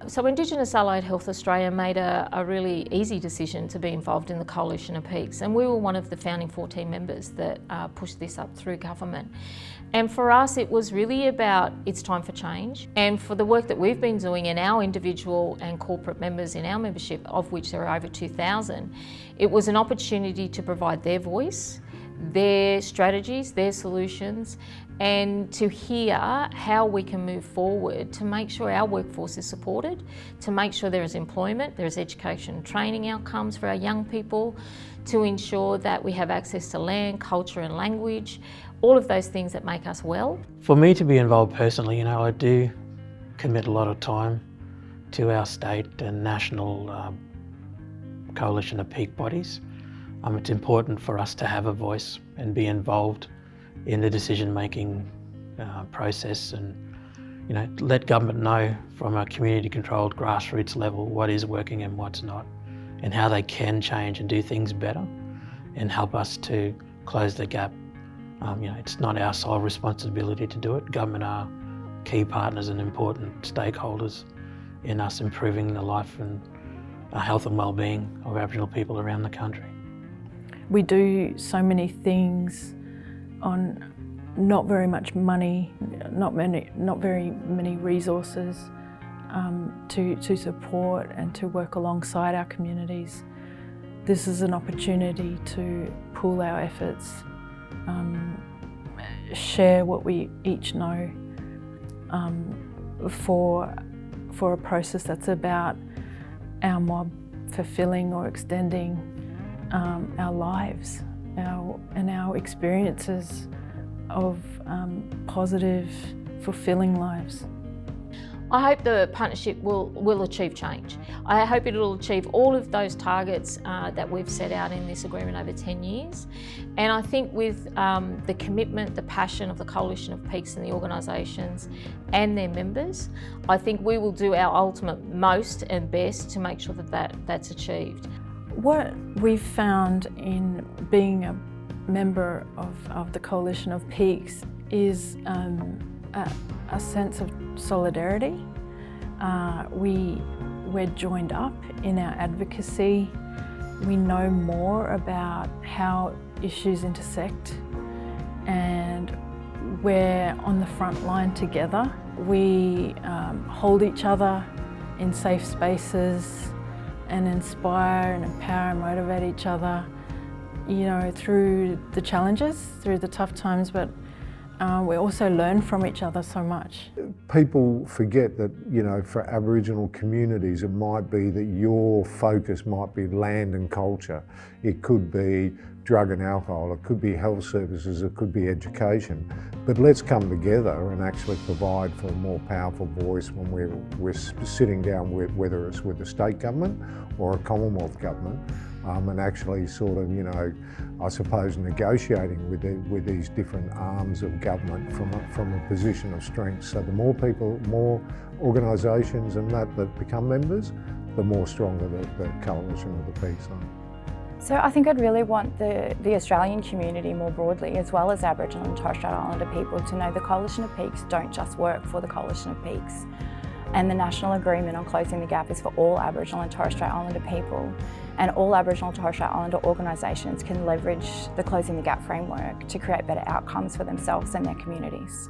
So Indigenous Allied Health Australia made a really easy decision to be involved in the Coalition of Peaks, and we were one of the founding 14 members that pushed this up through government. And for us it was really about it's time for change, and for the work that we've been doing in our individual and corporate members in our membership, of which there are over 2,000, it was an opportunity to provide their voice, their strategies, their solutions, and to hear how we can move forward to make sure our workforce is supported, to make sure there is employment, there is education and training outcomes for our young people, to ensure that we have access to land, culture and language, all of those things that make us well. For me to be involved personally, I do commit a lot of time to our state and national coalition of peak bodies. It's important for us to have a voice and be involved in the decision-making process, and let government know from a community-controlled grassroots level what is working and what's not, and how they can change and do things better and help us to close the gap. It's not our sole responsibility to do it. Government are key partners and important stakeholders in us improving the life and health and well-being of Aboriginal people around the country. We do so many things on not very much money, not very many resources to support and to work alongside our communities. This is an opportunity to pool our efforts, share what we each know for a process that's about our mob fulfilling or extending our lives and our experiences of positive, fulfilling lives. I hope the partnership will achieve change. I hope it will achieve all of those targets that we've set out in this agreement over 10 years. And I think with the commitment, the passion of the Coalition of Peaks and the organisations and their members, I think we will do our ultimate most and best to make sure that that's achieved. What we've found in being a member of the Coalition of Peaks is a sense of solidarity. We're joined up in our advocacy. We know more about how issues intersect, and we're on the front line together. We hold each other in safe spaces and inspire and empower and motivate each other, through the challenges, through the tough times, but we also learn from each other so much. People forget that, for Aboriginal communities, it might be that your focus might be land and culture. It could be drug and alcohol, it could be health services, it could be education. But let's come together and actually provide for a more powerful voice when we're sitting down with, whether it's with the state government or a Commonwealth government, and actually sort of, I suppose, negotiating with these different arms of government from a position of strength. So the more people, more organisations and that become members, the more stronger the coalition of the peaks are. So I think I'd really want the Australian community more broadly, as well as Aboriginal and Torres Strait Islander people, to know the Coalition of Peaks don't just work for the Coalition of Peaks. And the National Agreement on Closing the Gap is for all Aboriginal and Torres Strait Islander people. And all Aboriginal and Torres Strait Islander organisations can leverage the Closing the Gap framework to create better outcomes for themselves and their communities.